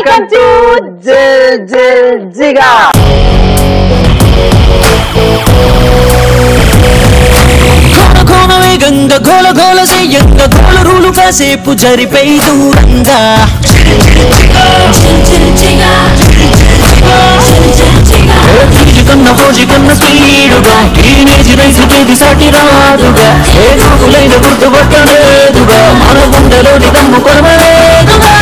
Welcome to జిల్ జిల్ జిగా. వేగంగా గోల గోల చెయ్యంగా గోల రూలు కాసేపు జరిపై దూరంగా కన్నా ఫోజీ కన్నా స్పీడుగా టీనేజ్ రైసుకేది సాటి రాదుగా ఏ గురులైన గుర్తుపట్టలేదుగా మన గుండెలోని దమ్ము కొనలేదుగా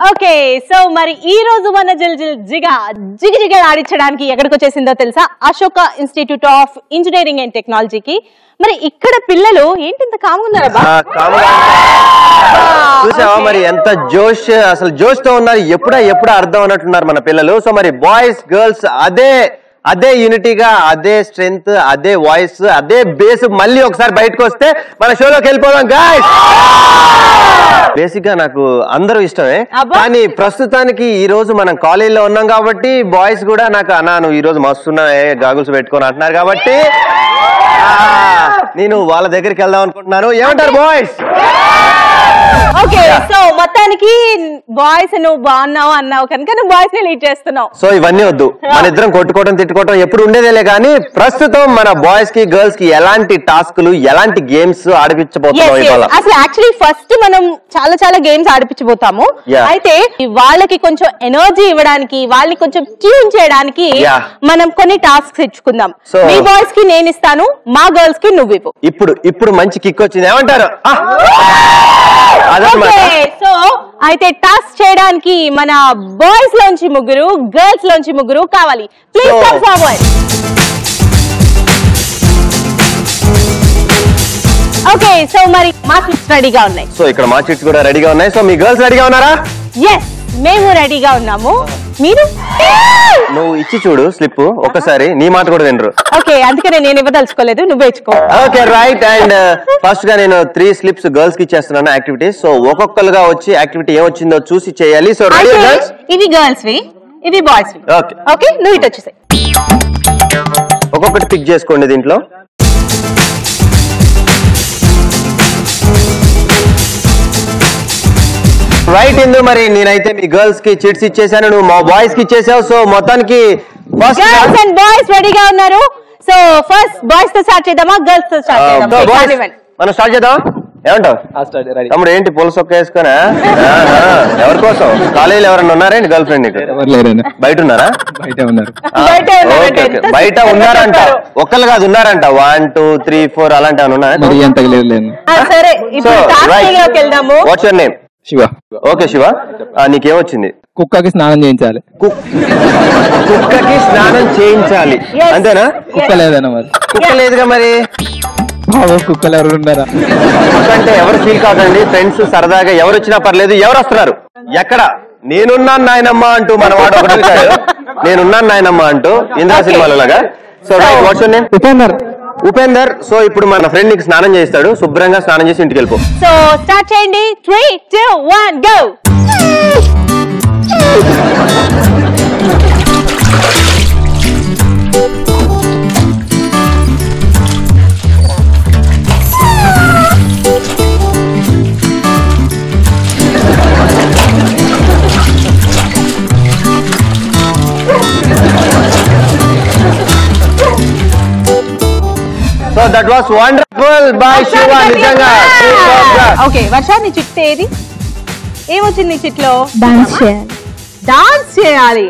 ఓకే, సో మరి ఈ రోజు మన జిల్ జిల్ జిగా జిగిజిగా ఆడించడానికి ఎక్కడికి వచ్చేసిందో తెలుసా? Ashoka institute of engineering and టెక్నాలజీకి. మరి ఇక్కడ పిల్లలు ఏంటి ఇంత కామున్నారా? చూసావా మరి ఎంత జోష్, అసలు జోష్ తో ఉన్నారు. ఎప్పుడు అర్థం అన్నట్టున్నారు మన పిల్లలు. సో మరి బాయ్స్ గర్ల్స్ అదే యూనిటీగా, అదే స్ట్రెంగ్త్, అదే వాయిస్, అదే బేస్ మళ్ళీ ఒకసారి బయటకు వస్తే మన షోలోకి వెళ్ళిపోదాం గాయ్స్. బేసిక్ గా నాకు అందరూ ఇష్టమే, కానీ ప్రస్తుతానికి ఈ రోజు మనం కాలేజీలో ఉన్నాం కాబట్టి బాయ్స్ కూడా నాకు అన్నాను ఈ రోజు మస్తున్నాయి గాగుల్స్ పెట్టుకొని అంటున్నారు కాబట్టి నేను వాళ్ళ దగ్గరికి వెళ్దాం అనుకుంటున్నాను. ఏమంటారు బాయ్స్? ఓకే, సో మొత్తానికి బాయ్స్ నువ్వు బాగున్నావు అన్నావు కనుక నువ్వు బాయ్స్ ని లీడ్ చేస్తున్నావు. సో ఇవన్నీ వద్దు, మన ఇద్దరం కొట్టుకోవడం తిట్టుకోవడం ఎప్పుడు ఉండేదేలే. కానీ ప్రస్తుతం మన బాయ్స్ కి గర్ల్స్ కి ఎలాంటి టాస్క్లు, ఎలాంటి గేమ్స్ ఆడిపించబోతున్నాం? అసలు యాక్చువల్లీ ఫస్ట్ మనం చాలా గేమ్స్ ఆడిపించబోతాము. అయితే వాళ్ళకి కొంచెం ఎనర్జీ ఇవ్వడానికి, వాళ్ళని కొంచెం ట్యూన్ చేయడానికి మనం కొన్ని టాస్క్స్ ఇచ్చుకుందాం. మీ బాయ్స్ కి నేను ఇస్తాను, మా గర్ల్స్ కి నువ్వు ఇవ్వు. ఇప్పుడు మంచి కిక్ వచ్చింది. ఏమంటారు? సో అయితే టాస్క్ చేయడానికి మన బాయ్స్ లోంచి ముగ్గురు, గర్ల్స్ లోంచి ముగ్గురు కావాలి. Please come forward. Okay, so మరి మా చిట్స్ రెడీగా ఉన్నాయి. సో ఇక్కడ మా చిట్స్ కూడా రెడీగా ఉన్నాయి. సో మీ గర్ల్స్ రెడీగా ఉన్నారా? ఎస్, మేము రెడీగా ఉన్నాము. మీరు నువ్వు ఇచ్చి చూడు స్లిప్ ఒక్కసారి, నీ మాట కూడా వినరు. ఓకే, అందుకనే నేను ఇవ్వదలుచుకోలేదు, నువ్వే ఇచ్చుకో. Okay right. అండ్ ఫస్ట్ గా నేను 3 స్లిప్స్ గర్ల్స్ కి ఇచ్చేస్తున్నాను యాక్టివిటీస్. సో ఒక్కొక్కరుగా వచ్చి యాక్టివిటీ ఏమొచ్చిందో చూసి చేయాలి. So ready girls? ఇవి గర్ల్స్ వి, ఇవి బాయ్స్ వి. ఓకే ఓకే, నువ్వు ఇటు వచ్చేసాయి. ఒక్కొక్కటి పిక్ చేసుకోండి దీంట్లో. రైట్ ఇందు, మరి నేనైతే మీ గర్ల్స్ కి చిట్స్ ఇచ్చేసాను, నువ్వు మా బాయ్స్ కి ఇచ్చేసావు. సో మొత్తానికి గర్ల్స్ అండ్ బాయ్స్ రెడీగా ఉన్నారు. సో ఫస్ట్ బాయ్స్ తో స్టార్ట్ చేద్దామా, గర్ల్స్ తో స్టార్ట్ చేద్దామా? మనం స్టార్ట్ చేద్దాం. ఏమంటావు తమ్ముడు? ఏంటి పులుసు ఒక్క వేసుకున్నా? ఎవరి కోసం? కాలేజీలో ఎవరన్నా ఉన్నారేంటి గర్ల్ ఫ్రెండ్? బయట ఉన్నారా? బయట ఉన్నారంట. ఒక్కరు కాదు, ఉన్నారంట. 1 2 3 4 అలాంటి ఉన్నారా? What's your name? Shiva. Okay Shiva, నీకేమొచ్చింది? కుక్కకి స్నానం చేయించాలి. కుక్కకి స్నానం చేయించాలి అంతేనా? కుక్క లేదన్నా మరి. కుక్క లేదుగా మరి. కుక్కలు ఎవరు ఉన్నారా? కుక్క అంటే ఎవరు ఫీల్ కాదండి, ఫ్రెండ్స్ సరదాగా ఎవరు వచ్చినా పర్లేదు. ఎవరు వస్తున్నారు? ఎక్కడ? నేనున్నాను నాయనమ్మ అంటూ మన వాడు ఒకటి వచ్చాడు, నేనున్నాను నాయనమ్మ అంటూ, ఇంద్రా సినిమాలో లాగా. So right, watts your name? Upender. So ఇప్పుడు మన ఫ్రెండ్ నీకు స్నానం చేస్తాడు, శుభ్రంగా స్నానం చేసి ఇంటికి వెళ్ళిపో. సో స్టార్ట్ చేయండి. 3 2 1 go. So that was wonderful by Shiva. నిజంగా ఓకే, వర్ష నీ చిట్ ఏది? ఏమొచ్చింది నీ చిట్లో? డాన్స్ చేయాలి. డాన్స్ చేయాలి.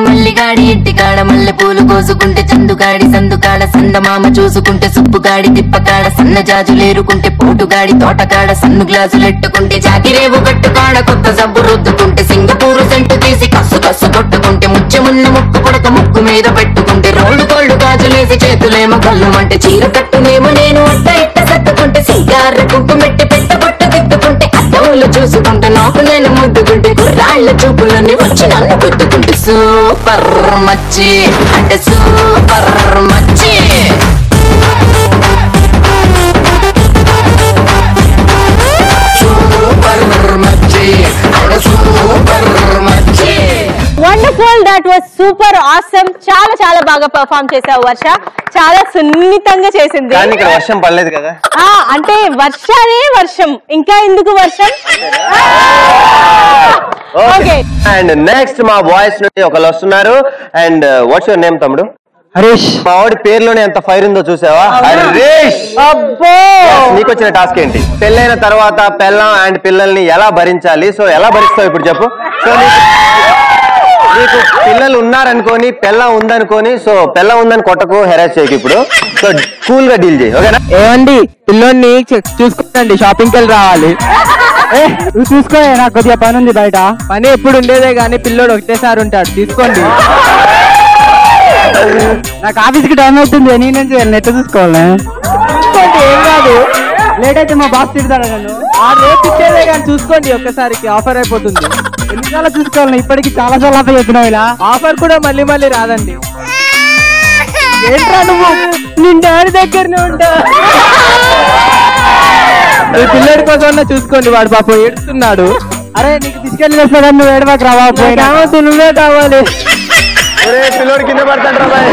మల్లిగాడి ఇంటికాడ మల్లె పూలు కోసుకుంటే, చందుగాడి సందుకాడ సందమామ చూసుకుంటే, సుబ్బుగాడి తిప్పకాడ సన్న జాజులేరుకుంటే, పోటుగాడి తోటకాడ సన్ను గ్లాసులెట్టుకుంటే, జాకిరేవు కట్టుకాడ కొత్త సబ్బు రుద్దుకుంటే, సింగపూరు సెంటు తీసి కస్సు కస్సు కొట్టుకుంటే, ముచ్చమున్న ముక్కు పొడక ముక్కు మీద పెట్టుకుంటే, రోడ్డు కోళ్ళు గాజులేసి చేతులేమో కళ్ళుమంటే, చీర కట్టునేమో నేను అట్ట ఇట్ట సత్తుకుంటే, సింగార కుంకుమెట్టి పెట్ట పొట్ట తిట్టుకుంటే, అద్దములు చూసుకుంటే నాకు నేను ముద్దుకుంటే, కుర్రాళ్ళ చూపులన్నీ వచ్చి నన్ను గుద్దుకుంటే, సూపర్ మచ్చి అంటే సూపర్ మచ్చి. That was super awesome. చాలా చాలా బాగా పర్ఫామ్ చేసావు వర్ష, చాలా సున్నితంగా చేసింది. ఇక్కడ వర్షం పడలేదు కదా, అంటే వర్షానే వర్షం, ఇంకా ఎందుకు వర్షం. ఓకే, అండ్ నెక్స్ట్ మా బాయ్స్ నుండి ఒకళ్ళు వస్తున్నారు. అండ్ వాట్స్ యువర్ నేమ్ తమ్ముడు? హరీష్. మా వాడి పేరులోనే ఎంత ఫైర్ ఉందో చూసావా? హరీష్. నీకు వచ్చిన టాస్క్ ఏంటి? పెళ్ళైన తర్వాత పెళ్ళం అండ్ పిల్లల్ని ఎలా భరించాలి? సో ఎలా భరిస్తావు ఇప్పుడు చెప్పు. సో నీకు పిల్లలు ఉన్నారనుకోని, పెళ్ళం ఉందనుకోని, సో పెళ్ళం ఉందని కొట్టకు, హెరాస్ చేయకు. ఇప్పుడు సో కూల్ గా డీల్ చేయి, ఓకేనా? ఏమండి పిల్లోని చూసుకోండి, షాపింగ్కి వెళ్ళి రావాలి. నువ్వు చూసుకో, నాకు కొద్దిగా పని ఉంది బయట. పని ఎప్పుడు ఉండేదే గానీ పిల్లోడు ఒకటేసారి ఉంటాడు, తీసుకోండి. నాకు ఆఫీస్కి టైం అవుతుంది, నేను నుంచి నెట్ చూసుకోవాలి. చూసుకోండి, ఏం కాదు. లేట్ అయితే మా బాస్ తిడతాడు నన్ను. ఆ రేపు ఇచ్చేదే కానీ చూసుకోండి, ఒక్కసారికి ఆఫర్ అయిపోతుంది. ఎన్నిసార్లు చూసుకోవాలి, ఇప్పటికి చాలా సార్లు ఆఫర్ చెప్పినావు. ఇలా ఆఫర్ కూడా మళ్ళీ మళ్ళీ రాదండి. ఏంట్రా నువ్వు, నేను డాడీ దగ్గరనే ఉంటా. మీ పిల్లడి కోసం చూసుకోండి, వాడు పాపం ఏడుస్తున్నాడు. అరే నీకు తీసుకెళ్ళి వస్తాడు, నువ్వు ఏడవాకు రావా, నువ్వే కావాలి. పిల్లోడు కింద పడతాడు రా బాయ్.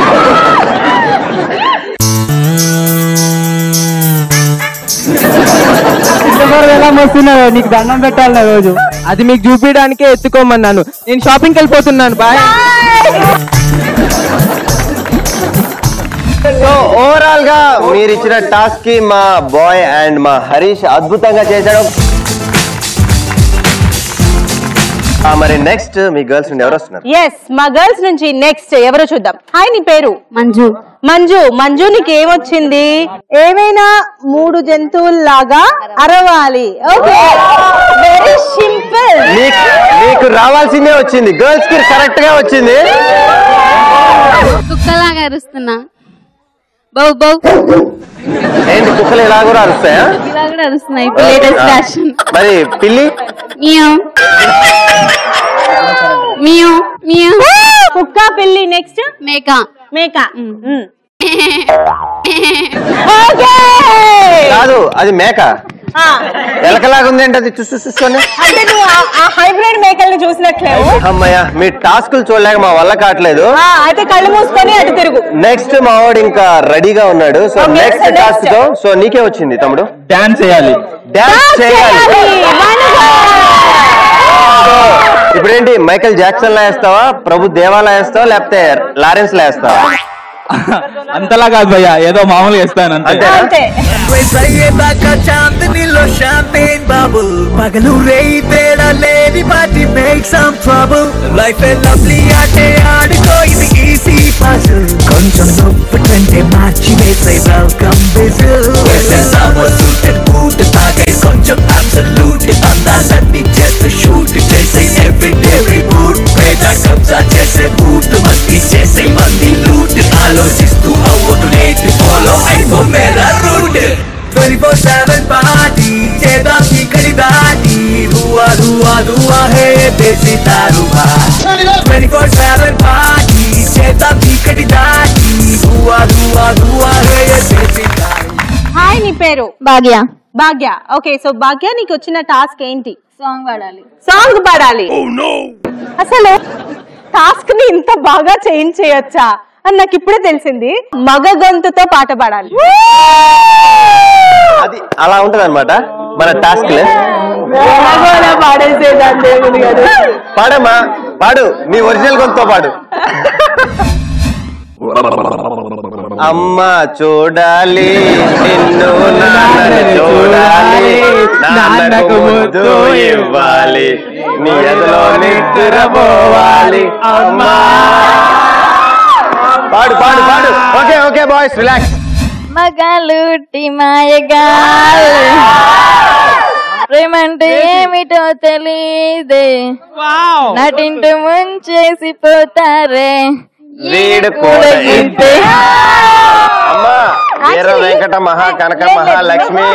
ఎలా మోస్తున్నావు, నీకు దండం పెట్టాలి రోజు. అది మీకు చూపించడానికే ఎత్తుకోమన్నాను. నేను షాపింగ్కి వెళ్ళిపోతున్నాను, బాయ్. సో ఓవరాల్ గా మీరు ఇచ్చిన టాస్క్ కి మా బాయ్ అండ్ మా హరీష్ అద్భుతంగా చేశాడు. మరి నెక్స్ట్ మీ గర్ల్స్ నుండి ఎవరు వస్తున్నారు? ఎస్, మా గర్ల్స్ నుంచి నెక్స్ట్ ఎవరో చూద్దాం. హాయ్, నీ పేరు? మంజు. మంజు. మంజు, నీకు ఏమొచ్చింది? ఏమైనా 3 జంతువుల్లాగా అరవాలి. Okay, very simple. నీకు రావాల్సిందే వచ్చింది, గర్ల్స్ కి కరెక్ట్ గా వచ్చింది. కుక్కలాగా అరుస్తున్నా. బౌ బౌ. ఏంటి, కుక్కలు ఇలా కూడా అరుస్తాయా? ఇలా కూడా అరుస్తున్నాయి, లేటెస్ట్ ఫ్యాషన్. మరి పిల్లి? Meow meow meow. కుక్క, పిల్లి. నెక్స్ట్ మేక. మేక. ఓకే, కాదు, అది మేక. ఎలకలాగా ఉంది అంటే అది చూసుకొని. అంటే నువ్వు ఆ హైబ్రిడ్ మేకల్ని చూసినట్లేవు. అమ్మయ్య, మీ టాస్కులు చూడలేక మా వల్ల కావట్లేదు. అయితే కళ్ళు మూసుకొని అటు తిరుగు. నెక్స్ట్ మా వాడు ఇంకా రెడీగా ఉన్నాడు. సో నెక్స్ట్ టాస్క్ తో సో నీకే వచ్చింది తమ్ముడు, డాన్స్ చేయాలి. డాన్స్ చేయాలి. ఇప్పుడేంటి, మైకేల్ జాక్సన్ లా వేస్తావా, ప్రభు దేవాలా వేస్తావా, లేకపోతే లారెన్స్ లా వేస్తావా? అంతలా కాదు భయ్యా, ఏదో మామూలుగా వేస్తాను అంతే. అంతే. అయ్యేదాకా చాందినిలో షాంపేన్ బాబుల్, పగలు రేయి తేడా లేని party make some trouble. Life a lovely ఆటే ఆడుకో, ఇది ఈజీ పజిల్. కొంచెం నొప్పి మార్చి వేసే వెల్కమ్ విజిల్. సూటెడ్ బూట్ తాగే కొంచెం అబ్సల్యూట్, అందాలన్నీ చేస్తే షూట్ చేసే ఎవ్రీడే రిబూట్. పేద కబ్జా చేసే బూట్, మస్తి చేసే మంది లూట్. ఆలోచిస్తూ అవ్వదు లేట్, ఫాలో అయిపో మేరా రూట్. 24/7 పార్టీ చేద్దాం ఇక్కడి దాటి, దువా దువా దువా హే బేసి దారువా. 24/7 పార్టీ చేద్దాం ఇక్కడి దాటి, దువా దువా దువా హే బేసి దారువా. హాయ్, నీ పేరు? భాగ్య. భాగ్య. ఓకే, సో భాగ్య, నీకు వచ్చిన టాస్క్ ఏంటి? సాంగ్ పాడాలి. సాంగ్ పాడాలి. అసలు టాస్క్ ని ఇంత బాగా చేంజ్ చేయొచ్చా అని నాకు ఇప్పుడే తెలిసింది. మగ గొంతుతో పాట పాడాలి. అది అలా ఉంటది అనమాట మన టాస్క్. పాడేసేదాన్ని కదా. పాడమ్మా, పాడు, నీ ఒరిజినల్ గొంతుతో పాడు. అమ్మ చూడాలి నిన్ను, నాన్న చూడాలి, నాన్నకు ముద్దు ఇవ్వాలి, నీ ఎదలో నిద్రపోవాలి అమ్మా. పాడు పాడు పాడు. Okay okay boys, relax. మగాలుటి మాయగాలు, ప్రేమంటే ఏమిటో తెలీదే, నటింటూ ముంచేసి పోతారే వీడు కూడా ఇంతే. అమ్మా వీర వెంకట మహా కనక మహాలక్ష్మి.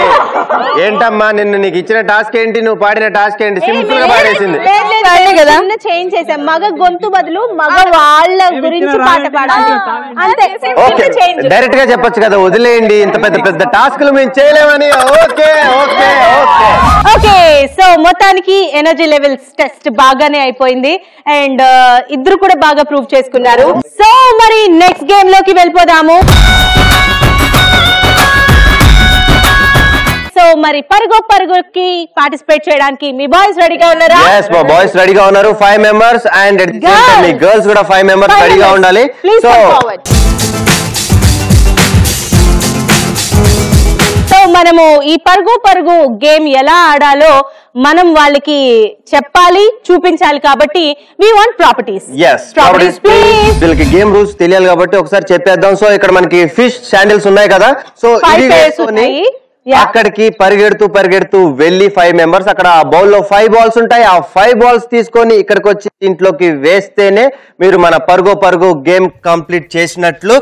ఏంటమ్మా నిన్ను నీకు ఇచ్చిన టాస్క్ ఏంటి, నువ్వు పాడిన టాస్క్ ఏంటి? సింపుల్ గా పాడేసింది కదా. చేంజ్ చేసాం, మగ గొంతు బదులు మగ వాళ్ళ గురించి పాట పాడాలి అంతే. డైరెక్ట్ గా చెప్పొచ్చు కదా, వదిలేయండి ఇంత పెద్ద పెద్ద టాస్క్లు మేము చేయలేమని. Okay okay okay okay. So మొత్తానికి ఎనర్జీ లెవెల్స్ టెస్ట్ బాగానే అయిపోయింది అండ్ ఇద్దరు కూడా బాగా ప్రూవ్ చేసుకున్నారు. సో మరి నెక్స్ట్ గేమ్ లోకి వెళ్ళిపోదాము. సో మరి పరుగుకి పార్టిసిపేట్ చేయడానికి మీ బాయ్స్ రెడీగా ఉన్నారా? yes మా బాయ్స్ రెడీగా ఉన్నారు 5 మెంబర్స్ అండ్ మీ గర్ల్స్ కూడా 5 మెంబర్స్ రెడీగా ఉండాలి. సో మనము ఈ పరుగు గేమ్ ఎలా ఆడాలో మనం వాళ్ళకి చెప్పాలి, చూపించాలి. కాబట్టి we want properties. Properties please. వీళ్ళకి గేమ్ రూల్స్ తెలియాలి కాబట్టి ఒకసారి చెప్పేద్దాం. సో ఇక్కడ మనకి ఫిష్ శాండిల్స్ ఉన్నాయి కదా, సో ఇది వేసుకొని అక్కడికి పరిగెడుతూ వెళ్ళి 5 మెంబర్స్ అక్కడ బౌల్లో 5 బాల్స్ ఉంటాయి. ఆ 5 బాల్స్ తీసుకొని ఇక్కడికి వచ్చి ఇంట్లోకి వేస్తేనే మీరు మన పరుగు గేమ్ కంప్లీట్ చేసినట్లు.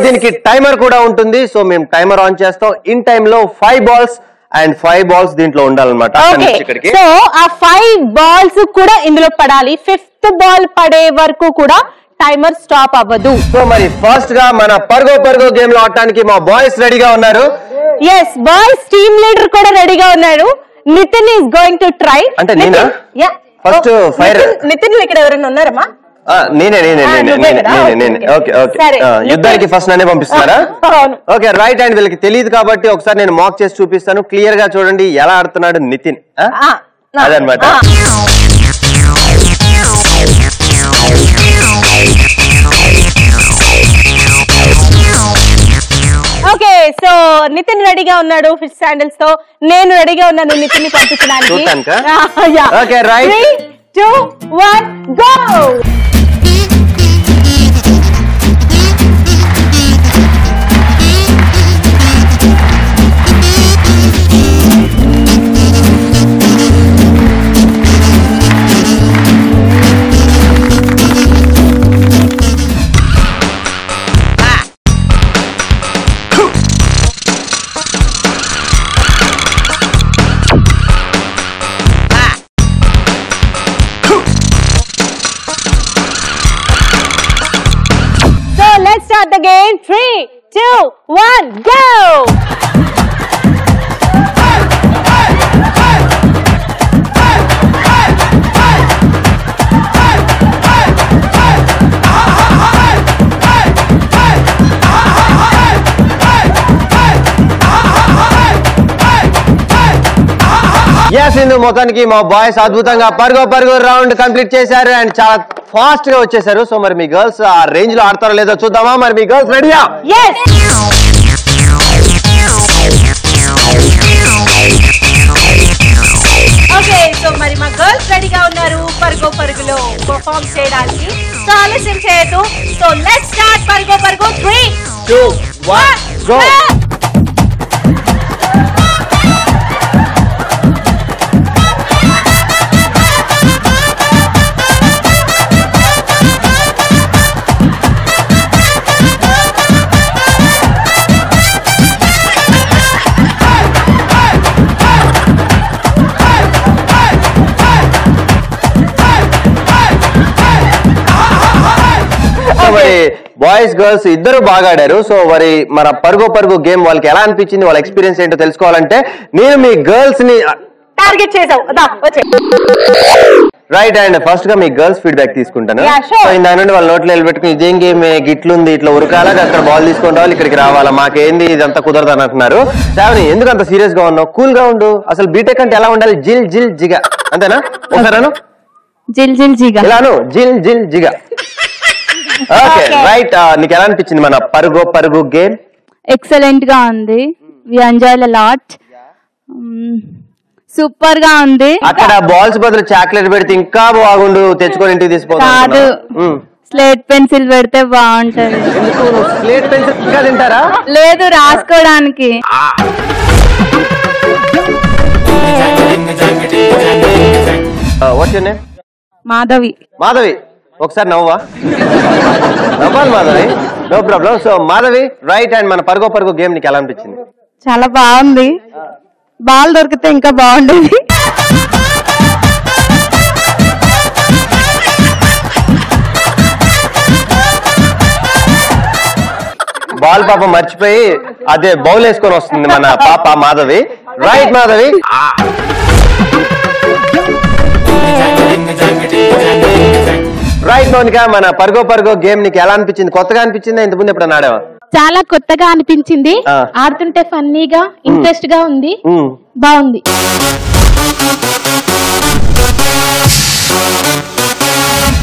దీనికి టైమర్ కూడా ఉంటుంది. సో మేము టైమర్ ఆన్ చేస్తాం. ఇన్ టైమ్ లో 5 బాల్స్ అండ్ 5 బాల్స్ దీంట్లో ఉండాలన్నమాట. సో ఆ 5 బాల్స్ కూడా ఇందులో పడాలి. 5th బాల్ పడే వరకు కూడా టైమర్ స్టాప్ అవ్వదు. సో మరి ఫస్ట్ గా మన పరుగు గేమ్ లో ఆడటానికి మా బాయ్స్ రెడీగా ఉన్నారు. yes బాయ్స్ టీమ్ లీడర్ కూడా రెడీగా ఉన్నాడు. Nitin is going to try. అంటే నేనా ఫస్ట్ ఫైర్? నితిన్ ఇక్కడ ఎవరైనా ఉన్నారమ్మా? నేనే. ఓకే యుద్ధానికి ఫస్ట్ నన్నే పంపిస్తున్నారా? Okay right. అండ్ వీళ్ళకి తెలియదు కాబట్టి ఒకసారి నేను మాక్ చేసి చూపిస్తాను. క్లియర్ గా చూడండి ఎలా ఆడుతున్నాడు నితిన్. అదనమాట. ఓకే సో నితిన్ రెడీగా ఉన్నాడు ఫిష్ శాండిల్స్ తో. నేను రెడీగా ఉన్నాను నితిన్ ని పంపించడానికి. Okay right 3, 2, 1 go. Let's start the game. 3, 2, 1 go. ఇందు మొత్తానికి మా బాయ్స్ అద్భుతంగా పరుగు రౌండ్ కంప్లీట్ చేశారు అండ్ చాలా ఫాస్ట్ గా వచ్చేసారు. సో మరి మీ గర్ల్స్ ఆ రేంజ్ లో ఆడతారో లేదో చూద్దామా? మరి మీ గర్ల్స్ రెడీయా? ఓకే సో మరి మా గర్ల్స్ రెడీగా ఉన్నారు పరుగులో పర్ఫార్మ్ చేయడానికి. సో ఆలస్యం చేయొద్దు. సో లెట్స్ స్టార్ట్ పరుగు 3, 2, 1 గో. మరి బాయ్స్ గర్ల్స్ ఇద్దరు బాగా ఆడారు. సో మరి మన పరుగు గేమ్ వాళ్ళకి ఎలా అనిపించింది, వాళ్ళ ఎక్స్పీరియన్స్ ఏంటో తెలుసుకోవాలంటే నేను మీ గర్ల్స్ ని టార్గెట్ చేసావు. రైట్. అండ్ ఫస్ట్ గా మీ గర్ల్స్ ఫీడ్బ్యాక్ తీసుకుంటాను. సో ఇందాక నుండి వాళ్ళ నోట్లో వెళ్ళిపెట్టుకుని ఇదేం గేమ్ గిట్లుంది, ఇట్లా ఉరకాలా, అక్కడ బాల్ తీసుకొని రావాలి, ఇక్కడికి రావాలా, మాకేంది ఇదంతా కుదరదు అని అంటున్నారు. శ్రావణి ఎందుకు అంత సీరియస్ గా ఉన్నావు? కూల్ గా ఉండు. అసలు బీటెక్ అంటే ఎలా ఉండాలి? జిల్ జిల్ జిగా అంతేనా? ఒకసారి జిల్ జిల్ జిగా ఇలాను జిల్ జిల్ జిగా. Okay right. నీకు ఎలా అనిపించింది మన పరుగు గేమ్? ఎక్సలెంట్ గా ఉంది. We enjoy a lot. Super గా ఉంది. అక్కడ బాల్స్ బదులు చాక్లెట్ పెడితే ఇంకా బాగుండు, తెచ్చుకొని ఇంటికి తీసుకోవాలి. స్లేట్ పెన్సిల్ పెడితే బాగుంటది. స్లేట్ పెన్సిల్ ఇంకా తింటారా? లేదు, రాసుకోవడానికి. What's your name? మాధవి. ఒకసారి నవ్వాలి Madhavi. No problem. So Madhavi right, and మన పరుగో పరుగు గేమ్ నీకు ఎలా అనిపించింది? చాలా బాగుంది. బాల్ దొరికితే ఇంకా బాగుండేది. బాల్ పాప మర్చిపోయి అదే బౌల్ వేసుకొని వస్తుంది మన పాప మాధవి. రైట్ మాధవి. రైట్ మౌనిక, మన పరుగో పరుగో గేమ్ నీకు ఎలా అనిపించింది? కొత్తగా అనిపించిందా? ఇంతకుముందు ఎప్పుడన్నా ఆడావా? చాలా కొత్తగా అనిపించింది. ఆడుతుంటే ఫన్నీగా ఇంట్రెస్ట్ గా ఉంది. బాగుంది.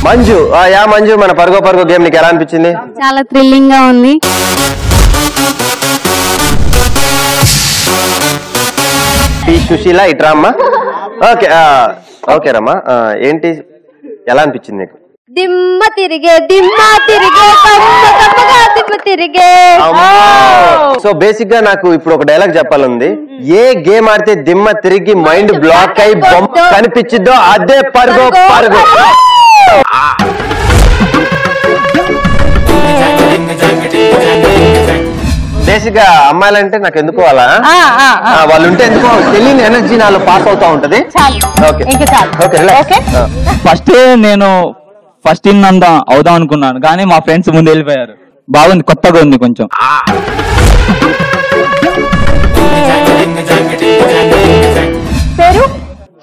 మంజు, యా మంజు, మన పరుగో పరుగో గేమ్ నీకు ఎలా అనిపించింది? చాలా థ్రిల్లింగ్ గా ఉంది. సుశీల ఇట్రామ్మ. ఓకే ఓకే రమ్మా, ఏంటి ఎలా అనిపించింది నీకు? దిమ్మ తిరిగే దిమ్మ తిరిగే దిమ్మ తిరిగే. సో బేసిక్ గా నాకు ఇప్పుడు ఒక డైలాగ్ చెప్పాలంది. ఏ గేమ్ ఆడితే దిమ్మ తిరిగి మైండ్ బ్లాక్ అయి బొమ్మ కనిపించిద్దో అదే పరుగో పరుగు. బేసిక్ గా అమ్మాయిలంటే నాకు ఎందుకో అలా వాళ్ళు ఉంటే ఎందుకో తెలియని ఎనర్జీ నాలో పాస్ అవుతా ఉంటది. ఫస్ట్ నేను ఫస్ట్ ఇన్ అంతా అవుదాం అనుకున్నాను, కానీ మా ఫ్రెండ్స్ ముందు వెళ్ళిపోయారు. బాగుంది, కొత్తగా ఉంది కొంచెం.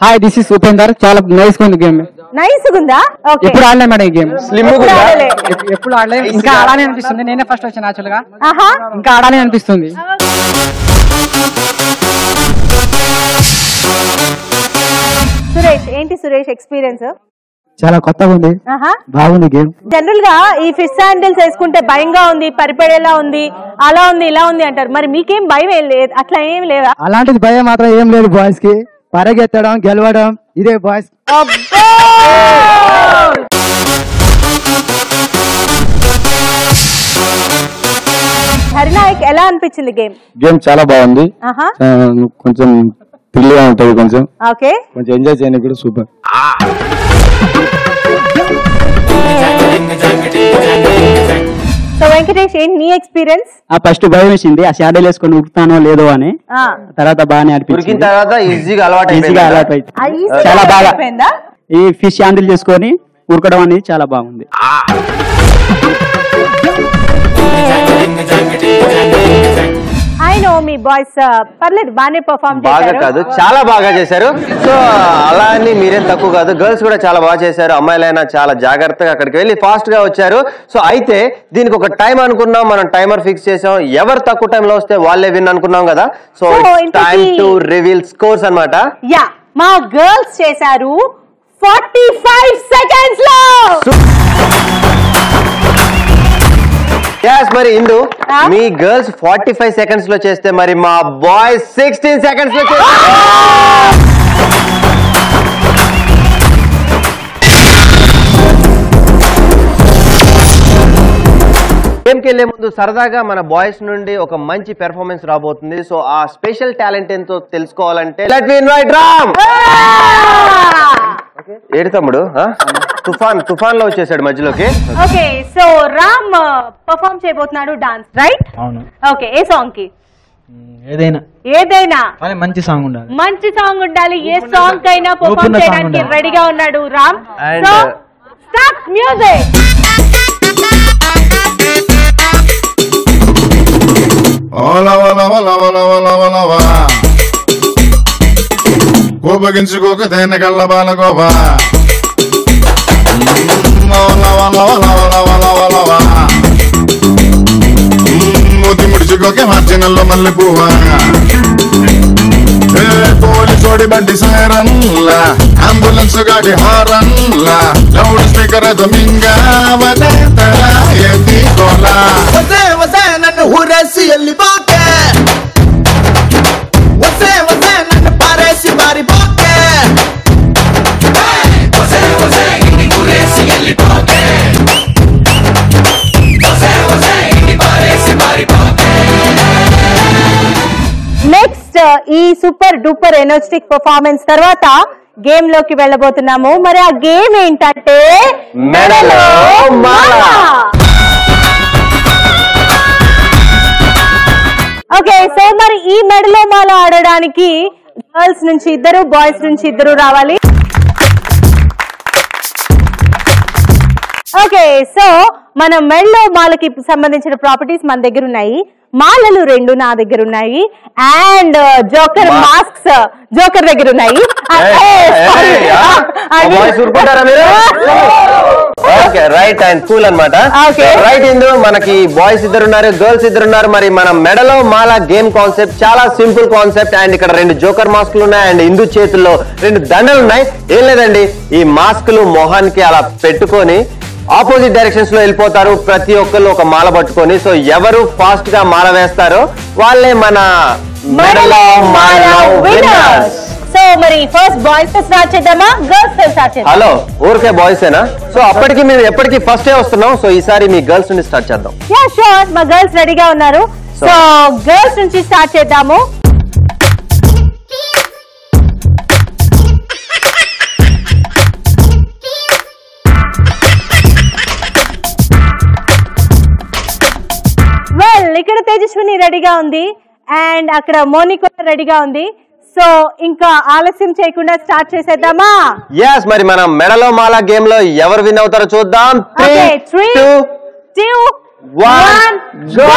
Hi, this is Upender. చాలా నైస్ గా ఉంది గేమ్. నైస్ ఉందా? ఎప్పుడు ఆడలే మేడం ఈ గేమ్. స్లిమ్ ఎప్పుడు ఆడలే. ఇంకా ఆడాలని అనిపిస్తుంది. నేనే ఫస్ట్ వచ్చాను యాక్చువల్ గా. ఇంకా ఆడాలని అనిపిస్తుంది. సురేష్, ఏంటి సురేష్ ఎక్స్పీరియన్స్? చాలా కొత్తగా ఉంది, బాగుంది గేమ్. జనరల్ గా ఈ ఫిష్ శాండిల్స్ వేసుకుంటే భయంగా ఉంది, పరిపడేలా ఉంది, అలా ఉంది, ఇలా ఉంది అంటారు. మరి మీకేం భయం ఏం లేదు? అట్లా ఏం లేదా? అలాంటిది భయం మాత్రం ఏం లేదు. బాయ్స్ కి పరిగెత్తడం, గెలవడం ఇదే బాయ్స్. హరినాయక్, ఎలా అనిపించింది గేమ్? గేమ్ చాలా బాగుంది. కొంచెం థ్రిల్గా ఉంటది, కొంచెం కొంచెం ఎంజాయ్ చేయడానికి కూడా సూపర్. సో వెంకటేష్, ఏంటి నీ ఎక్స్పీరియన్స్? ఫస్ట్ భయం వేసింది, ఆ షాడోలు వేసుకొని ఉరుకుతానో లేదో అని. తర్వాత బాగానే అనిపించింది. తర్వాత ఈజీగా అలవాటు చాలా బాగా. ఈ ఫిష్ హ్యాండిల్ చేసుకొని ఉరకడం అనేది చాలా బాగుంది. మీ బాయ్స్ పర్లేదు, బాగానే పర్ఫార్మ్ చేశారు. బాగా కాదు, చాలా బాగా చేశారు. సో అలా అని మీరేం తక్కువ కాదు, గర్ల్స్ కూడా చాలా బాగా చేశారు. అమ్మాయిలైనా చాలా జాగ్రత్తగా అక్కడికి వెళ్ళి ఫాస్ట్ గా వచ్చారు. సో అయితే దీనికి ఒక టైం అనుకున్నాం, మనం టైమర్ ఫిక్స్ చేసాం. ఎవరు తక్కువ టైంలో వస్తే వాళ్ళే విన్ అనుకున్నాం కదా. So time to reveal scores అన్నమాట. యా, మా గర్ల్స్ చేశారు 45 సెకండ్స్ లో. మరి ఇందు, మీ గర్ల్స్ 45 సెకండ్స్ లో చేస్తే మరి మా బాయ్స్ 16 సెకండ్స్ లో చేస్తారు. గేమ్కి వెళ్లే ముందు సరదాగా మన బాయ్స్ నుండి ఒక మంచి పెర్ఫార్మెన్స్ రాబోతుంది. సో ఆ స్పెషల్ టాలెంట్ ఏంటో తెలుసుకోవాలంటే లెట్ మీ ఇన్వైట్ రామ్. ఏడు తమ్ముడు, తుఫాన్ లో వచ్చేసాడు మధ్యలోకి. ఓకే, సో రామ్ పర్ఫార్మ్ చేయబోతున్నాడు డాన్స్, రైట్? అవును. ఓకే, ఏ సాంగ్ కి? ఏదైనా మంచి సాంగ్ ఉండాలి. మంచి సాంగ్ ఉండాలి. ఏ సాంగ్ అయినా పర్ఫార్మ్ చేయడానికి రెడీగా ఉన్నాడు రామ్. So start music. కోపగించుకోక తేనె కళ్ళ బాలగోవా, మూతి ముడిచుకోకే మార్చినల్లో మల్లె పువ్వా, పోలీసోడి బండి సైరన్లా, అంబులెన్స్ గాడి హారన్లా, లౌడ్ స్పీకర్ దొమింగా నన్ను ఊరేసి వెళ్ళిపోకే, నన్ను పారేసి మారిపోకే, నెక్స్ట్ ఈ సూపర్ డూపర్ ఎనర్జెటిక్ పర్ఫార్మెన్స్ తర్వాత గేమ్ లోకి వెళ్ళబోతున్నాము. మరి ఆ గేమ్ ఏంటంటే మెడలో మాల. మొత్తానికి గర్ల్స్ నుంచి ఇద్దరు, బాయ్స్ నుంచి ఇద్దరు రావాలి. ఓకే, సో మన మెడలో మాలకి సంబంధించిన ప్రాపర్టీస్ మన దగ్గర ఉన్నాయి. మాలలు 2 నా దగ్గర ఉన్నాయి అండ్ జోకర్ మాస్క్స్ జోకర్ దగ్గర ఉన్నాయి. రైట్ అండ్ కూల్ అన్నమాట. రైట్ ఇందు మనకి బాయ్స్ ఇద్దరున్నారు, గర్ల్స్ ఇద్దరున్నారు. మరి మన మెడలో మాల గేమ్ కాన్సెప్ట్ చాలా సింపుల్ కాన్సెప్ట్. అండ్ ఇక్కడ 2 జోకర్ మాస్కులు ఉన్నాయి అండ్ ఇందు చేతుల్లో 2 దండలు ఉన్నాయి. ఏం లేదండి, ఈ మాస్కులు మొహానికి అలా పెట్టుకొని ఆపోజిట్ డైరెక్షన్స్ లో వెళ్ళిపోతారు. ప్రతి ఒక్కరు ఒక మాల పట్టుకొని. సో ఎవరు ఫాస్ట్ గా మాల వేస్తారో వాళ్ళే మన మెడలో మాల విన్నర్స్. సో మరి ఫస్ట్ బాయ్స్ తో స్టార్ట్ చేద్దామా, గర్ల్స్ తో స్టార్ట్ చేద్దాం? హలో, ఊరికే బాయ్స్ ఏనా? సో అప్పటికి మేము ఎప్పటికీ ఫస్టే వస్తున్నాం. సో ఈసారి మీ గర్ల్స్ నుండి స్టార్ట్ చేద్దాం. యా షూర్, మా గర్ల్స్ రెడీగా ఉన్నారు. సో గర్ల్స్ నుంచి స్టార్ట్ చేద్దాము. ఇక్కడ తేజస్విని రెడీగా ఉంది అండ్ అక్కడ మోనికా రెడీగా ఉంది. సో ఇంకా ఆలస్యం చేయకుండా స్టార్ట్ చేసేద్దామా? yes, మరి మనం మెడలో మాల గేమ్ లో ఎవరు విన్ అవుతారో చూద్దాం. 3, 2, 1 గో.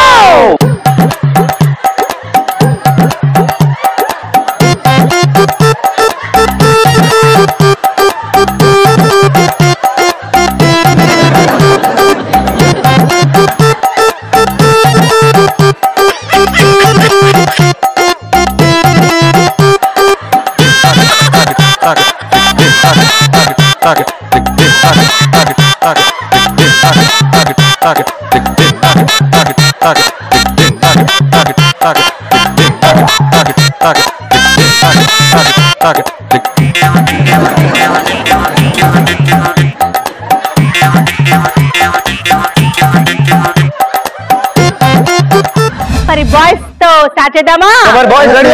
మరి బాయ్స్ తో స్టార్ట్ చేద్దామా? Boys ready?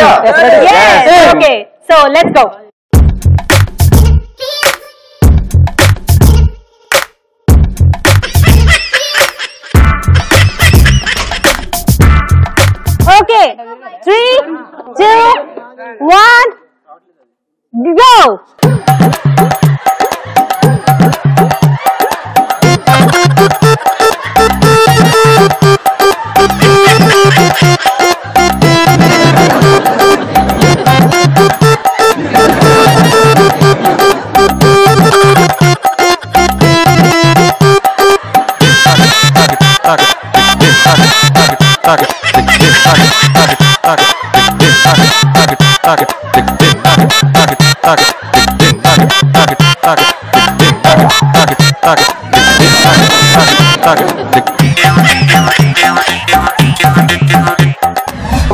Okay, so let's go. Okay, 3, 2, 1 go.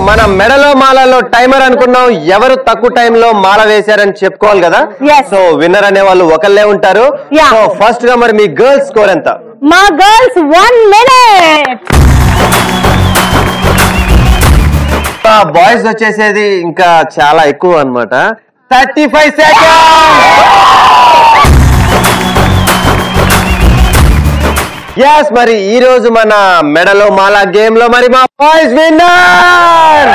మనం మెడలో మాలలో టైమర్ అనుకున్నాం. ఎవరు తక్కువ టైంలో మాల వేశారని చెప్పుకోవాలి కదా. సో విన్నర్ అనే వాళ్ళు ఒకళ్ళే ఉంటారు. సో ఫస్ట్ గా మరి మీ గర్ల్స్ స్కోర్ ఎంత? మా గర్ల్స్ 1 minute. బాయ్స్ వచ్చేసేది ఇంకా చాలా ఎక్కువ అన్నమాట, 35 seconds. yes, మరి ఈ రోజు మన మెడలో మాల గేమ్ లో మరి మా బాయ్స్ విన్నర్.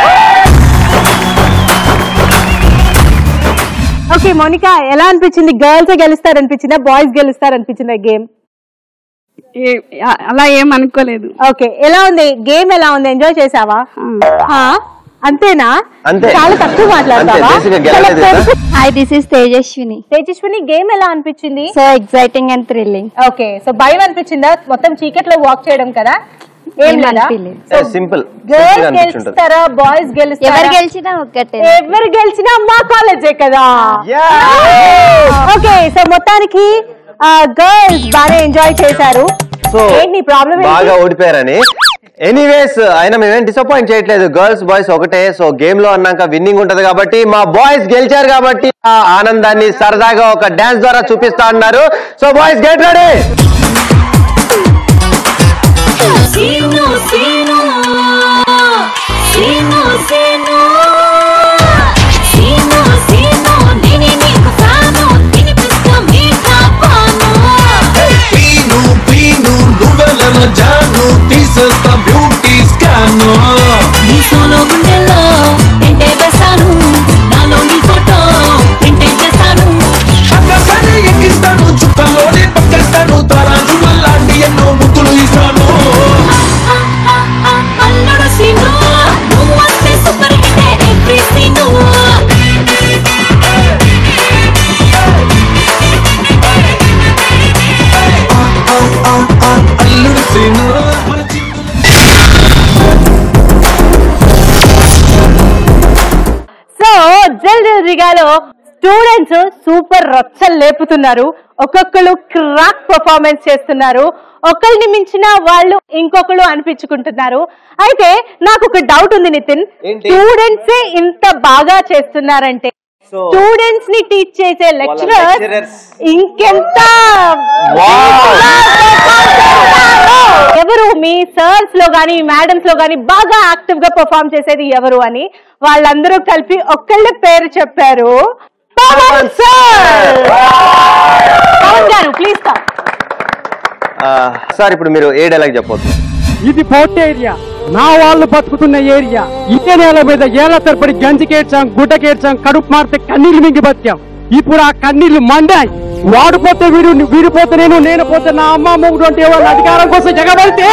ఓకే మోనికా, ఎలా అనిపించింది? గర్ల్స్ గెలుస్తారు అనిపించిందా, బాయ్స్ గెలుస్తారు అనిపించిందా గేమ్? అలా ఏం అనుకోలేదు. ఓకే, ఎలా ఉంది గేమ్? ఎలా ఉంది? ఎంజాయ్ చేసావా? అంతేనా? చాలా తక్కువ మాట్లాడతావా? Hi, this is Tejaswini. Tejaswini, game ఎలా అనిపించింది? So exciting and thrilling. Okay, so భయం అనిపించిందా? మొత్తం చీకట్లో వాక్ చేయడం కదా, ఏం లేదా? సింపుల్. గర్ల్స్ గెలుస్తారా, బాయ్స్ గెలుస్తారా? ఎవరు గెలిచినా ఒకటే. ఎవరు గెలిచినా మా కాలేజే కదా. ఓకే, సో మొత్తానికి గర్ల్స్ బాగా ఎంజాయ్ చేశారు. సో ప్రాబ్లం బాగా ఓడిపోయారని. ఎనీవేస్, అయినా మేమేం డిసప్పాయింట్ చేయట్లేదు. గర్ల్స్ బాయ్స్ ఒకటే. సో గేమ్ లో అన్నాక విన్నింగ్ ఉంటది కాబట్టి మా బాయ్స్ గెలిచారు కాబట్టి ఆ ఆనందాన్ని సరదాగా ఒక డాన్స్ ద్వారా చూపిస్తా అన్నారు. So boys get ready. జాను తీసేస్తా బ్యూటీ స్కాన్ నీ సోలో గుండెల్లో ఎంటే వేసాను నొస్టాల్జియాలో స్టూడెంట్స్ సూపర్ రచ్చలు లేపుతున్నారు, ఒక్కొక్కరు క్రాక్ పర్ఫార్మెన్స్ చేస్తున్నారు, ఒకరిని మించిన వాళ్ళు ఇంకొకరు అనిపించుకుంటున్నారు. అయితే నాకు ఒక డౌట్ ఉంది నితిన్, స్టూడెంట్సే ఇంత బాగా చేస్తున్నారంటే స్టూడెంట్స్ ని టీచ్ చేసే లెక్చరర్స్ ఇంకెంత ఎవరు మీ సర్స్ లో గానీ మేడమ్స్ లో గానీ బాగా యాక్టివ్ గా పర్ఫార్మ్ చేసేది ఎవరు అని వాళ్ళందరూ కలిపి ఒక్కళ్ళ పేరు చెప్పారు. పవన్ సార్. పవన్ గారు ప్లీజ్ కమ్. సార్ ఇప్పుడు మీరు ఏ డైలాగ్ చెప్పొచ్చు? ఇది పోర్ట్ ఏరియా, నా వాళ్ళు బతుకుతున్న ఏరియా. ఇదే నేల మీద ఏళ్ల తరపడి గంజికేడ్చాం, గుడ్డకేడ్చాం, కడుపు మారితే కన్నీళ్లు మింగి బతికాం. ఇప్పుడు ఆ కన్నీళ్లు మండాయి. వాడిపోతే వీడు, వీడిపోతే నేను పోతే నా అమ్మ మొగుడు అంటే వాళ్ళ అధికారం కోసం జగబడితే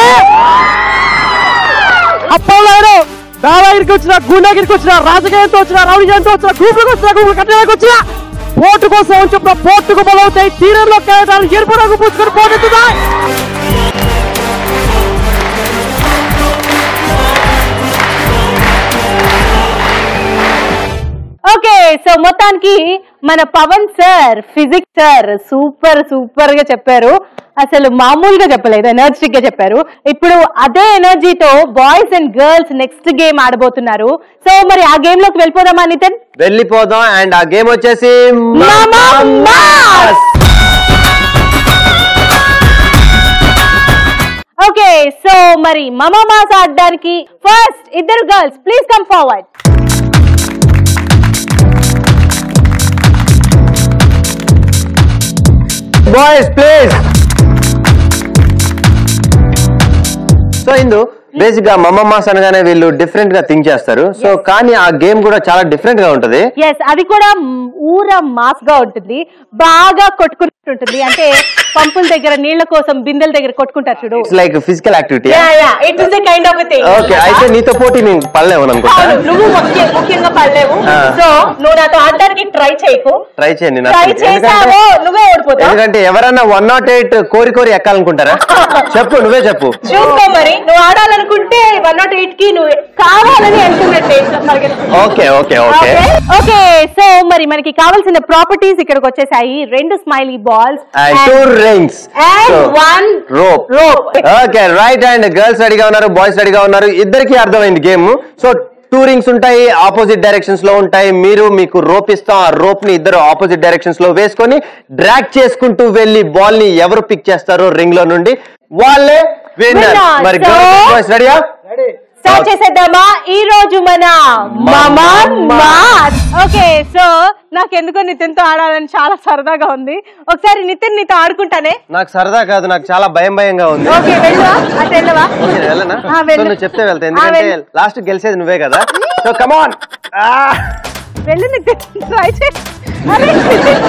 అప్పలేరు దాదాగిరికి వచ్చిన, గుండగిరికి వచ్చిన, రాజకీయంతో వచ్చిన, రౌడీజంతో వచ్చిన, గ్రూపులకు వచ్చిన, గ్రూపులు కట్టడానికి వచ్చిన పోర్టు కోసం చెప్పిన పోర్టుకు బలవుతాయి. తీరంలో కేటాలు ఎరుపు రంగు పుచ్చుకొని పోటెత్తుతాయి. ఓకే, సో మొత్తానికి మన Pavan sir, physics sir super గా చెప్పారు. అసలు మామూలుగా చెప్పలేదు, ఎనర్జెటిక్ గా చెప్పారు. ఇప్పుడు అదే ఎనర్జీతో boys and girls next game ఆడబోతున్నారు. సో మరి ఆ గేమ్ లోకి వెళ్ళిపోదామా నితిన్? వెళ్ళిపోదాం. అండ్ ఆ గేమ్ వచ్చేసి ఓకే, సో మరి మమా మాస్ ఆడడానికి ఫస్ట్ ఇద్దరు girls please come forward. Boys please. So Indu basic గా మమ్మమ్మాస్ అనగానే వీళ్ళు డిఫరెంట్ గా థింక్ చేస్తారు. సో కానీ ఆ గేమ్ కూడా చాలా డిఫరెంట్ గా ఉంటది. ఎస్, అది కూడా ఊర మాస్ గా ఉంటుంది, బాగా కొట్టుకుంటుంటుంది. అంటే పంపుల దగ్గర నీళ్ల కోసం బిందెల దగ్గర కొట్టుకుంటారు చూడు. It's like physical activity. It is a kind of thing. Okay, అయితే నీతో పోటీ నేను పడలేవు అనుకుంటా. నువ్వు ముఖ్యంగా పడలేవు. సో నువ్వు నాతో ఆడడానికి ట్రై చేయకు. ట్రై చేయండి, నువ్వే ఓడిపోతావు. ఎందుకంటే ఎవరన్నా 108 కోరి ఎక్కాలనుకుంటారా? చెప్పు, నువ్వే చెప్పు. చూసుకో మరి, నువ్వు ఆడాలనుకుంటే 108 కి నువ్వు కావాలని అనుకున్నట్టే. Okay okay okay okay, so మరి మనకి కావాల్సిన ప్రాపర్టీస్ ఇక్కడికి వచ్చేసాయి. 2 smiley balls, 2 rings and 1 rope. Okay right. And girls రెడీగా ఉన్నారు, బాయ్స్ రెడీగా ఉన్నారు. ఇద్దరికి అర్థమైంది గేమ్. సో 2 rings ఉంటాయి, ఆపోజిట్ డైరెక్షన్స్ లో ఉంటాయి. మీకు రోప్ ఇస్తాం, ఆ రోప్ ని ఇద్దరు ఆపోజిట్ డైరెక్షన్స్ లో వేసుకొని డ్రాగ్ చేసుకుంటూ వెళ్లి బాల్ ని ఎవరు పిక్ చేస్తారో రింగ్ లో నుండి వాళ్ళే విన్నర్. మరి గర్ల్స్ బాయ్స్ రెడీయా? స్టార్ట్ చేసేద్దామా ఈ రోజు మన మమా మాస్. ఓకే, సో నాకెందుకో నితిన్ తో ఆడాలని చాలా సరదాగా ఉంది. ఒకసారి నితిన్ నీతో ఆడుకుంటానే. నాకు సరదా కాదు, నాకు చాలా భయంగా ఉంది. ఓకే, వెళ్ళవా? అటు వెళ్ళవా? వెళ్ళనా? నువ్వు చెప్తే వెళ్తా, ఎందుకంటే లాస్ట్ గెలిచేది నువ్వే కదా. సో కమాన్, వెళ్ళు నితిన్, ట్రై చేయి. అరే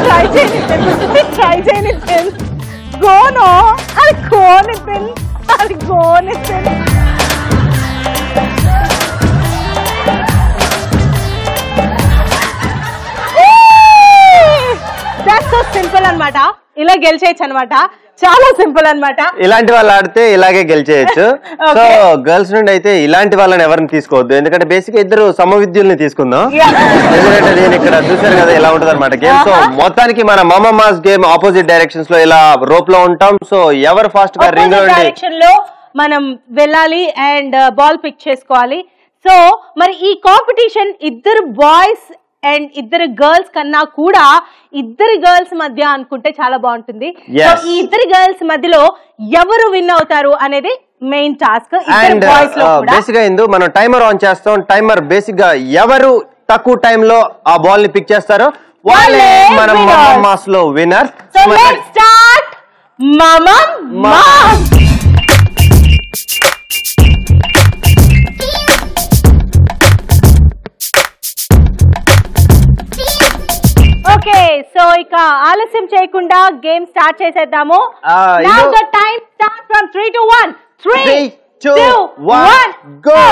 ట్రై చేయి నితిన్, ట్రై చేయి నితిన్. గోనో, అది గో నితిన్, అది గో నితిన్. సింపుల్ అన్నమాట, ఇలా గెలిచేయచ్చు అనమాట. చాలా సింపుల్ అన్నమాట. ఇలాంటి వాళ్ళు ఆడితే ఇలాగే గెలిచేయచ్చు. సో గర్ల్స్ నుండి అయితే ఇలాంటి వాళ్ళని ఎవరిని తీసుకోవద్దు, ఎందుకంటే బేసిక్ ఇద్దరు సమవిద్యుల్ని తీసుకుందాం. ఎందుకంటే నేను ఇక్కడ చూసారు కదా ఎలా ఉంటది అనమాట గేమ్. సో మొత్తానికి మన mama mass game opposite directions లో ఇలా రోప్ లో ఉంటాం. సో ఎవరు ఫాస్ట్ గా రింగ్ డైరెక్షన్ లో మనం వెళ్ళాలి అండ్ బాల్ పిక్ చేసుకోవాలి. సో మరి ఈ కాంపిటీషన్ ఇద్దరు బాయ్స్ అండ్ ఇద్దరు గర్ల్స్ కన్నా కూడా ఇద్దరు గర్ల్స్ మధ్య అనుకుంటే చాలా బాగుంటుంది. సో ఈ ఇద్దరు గర్ల్స్ మధ్యలో ఎవరు విన్ అవుతారు అనేది మెయిన్ టాస్క్. బేసిక్ గా మనం టైమర్ ఆన్ చేస్తాం. టైమర్ బేసిక్ గా ఎవరు తక్కువ టైంలో ఆ బాల్ ని పిక్ చేస్తారో వాళ్ళే మన మమా మాస్ లో winner. So let's start mama mass. Okay, so ఇక ఆలస్యం చేయకుండా గేమ్ స్టార్ట్ చేసేద్దాము. Now the time starts from 3 to 1. 3, 2, 1, go.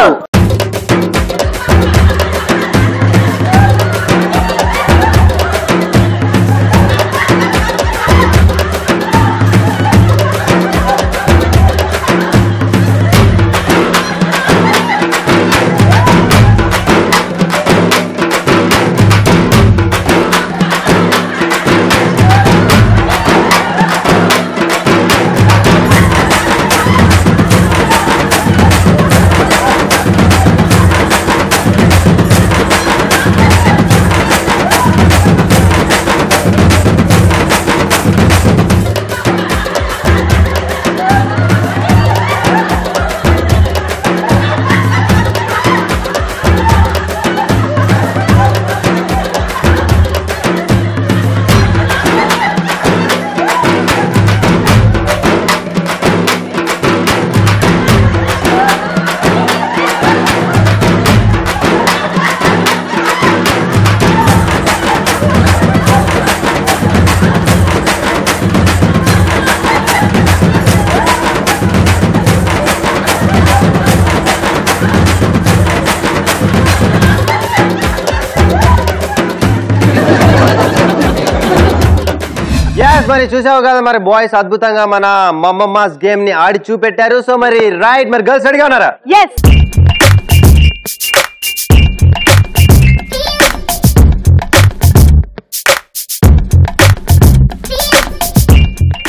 మరి చూసావు కదా మరి బాయ్స్ అద్భుతంగా మన మమ్మమ్మాస్ గేమ్ ని ఆడి చూపెట్టారు. సో మరి రైట్, మరి గర్ల్స్ రెడీగా ఉన్నారా? yes.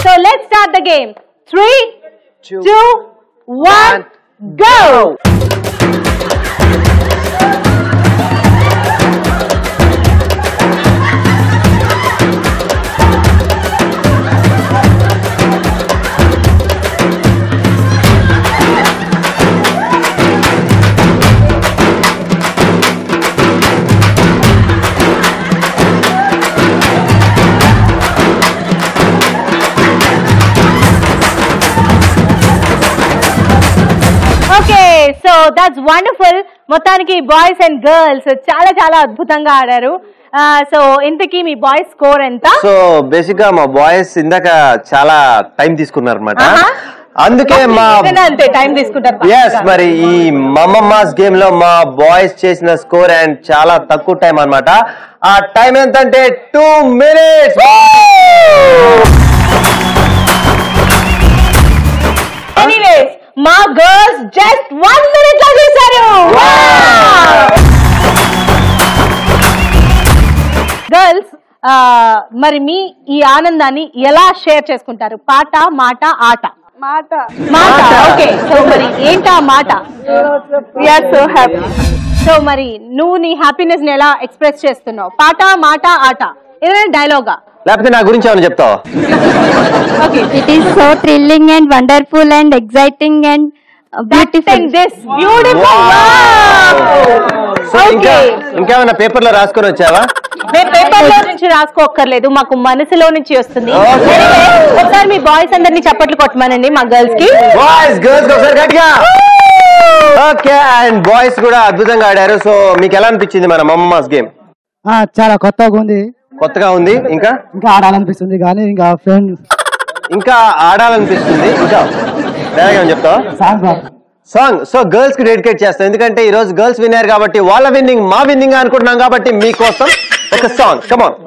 So let's start the game. 3, 2, 1, go! So that's wonderful. మొత్తానికి బాయ్స్ అండ్ గర్ల్స్ చాలా చాలా అద్భుతంగా ఆడారు. సో ఇంతకీ మీ బాయ్స్ స్కోర్ ఎంత? సో బేసిక్ గా మా బాయ్స్ ఇందాక చాలా టైం తీసుకున్నారు అనమాట. అందుకే మా అంతే టైం తీసుకుంటారు. ఎస్, మరి ఈ మమ్మమ్మాస్ గేమ్ లో మా బాయ్స్ చేసిన స్కోర్ అండ్ చాలా తక్కువ టైం అన్నమాట. ఆ టైం ఎంతంటే 2 minutes. ఎనీవేస్ మా గర్ల్స్ జస్ట్ 1 minute లో చేశారు. గర్ల్స్ మరి మీ ఈ ఆనందాన్ని ఎలా షేర్ చేసుకుంటారు? పాట, మాట, ఆట? మాట. ఓకే, సో మరి ఏంటా మాట? We are so happy. So మరి నువ్వు నీ హ్యాపీనెస్ ని ఎలా ఎక్స్ప్రెస్ చేస్తున్నావు? పాట, మాట, ఆట, ఏదైనా డైలాగా లేకపోతే నా గురించి ఏమైనా చెప్తావా? Okay, it is so thrilling and wonderful and exciting and beautiful. This beautiful. So ఇంకేమైనా పేపర్ లో రాసుకొని వచ్చావా? మేము పేపర్ లో నుంచి రాసుకోక్కర్లేదు, మాకు మనసులో నుంచి వస్తుంది. ఒకసారి మీ బాయ్స్ అందరినీ చప్పట్లు కొట్టమనండి మా గర్ల్స్ కి. బాయ్స్ గర్ల్స్ ఒకసారి గట్టిగా. ఓకే, అండ్ బాయ్స్ కూడా అద్భుతంగా ఆడారు. సో మీకు ఎలా అనిపించింది మన మమ్మమ్మాస్ గేమ్? చాలా కొత్తగా ఉంది. కొత్తగా ఉంది, ఇంకా ఆడాలనిపిస్తుంది, కానీ ఇంకా ఫ్రెండ్స్ ఇంకా ఆడాలనిపిస్తుంది. ఇంకా ఏమని చెప్తావా? సాంగ్. సో గర్ల్స్ కి డెడికేట్ చేస్తాం, ఎందుకంటే ఈ రోజు గర్ల్స్ విన్నారు కాబట్టి వాళ్ళ విన్నింగ్ మా విన్నింగ్ అనుకుంటున్నాం కాబట్టి మీకోసం ఒక సాంగ్. కమాన్.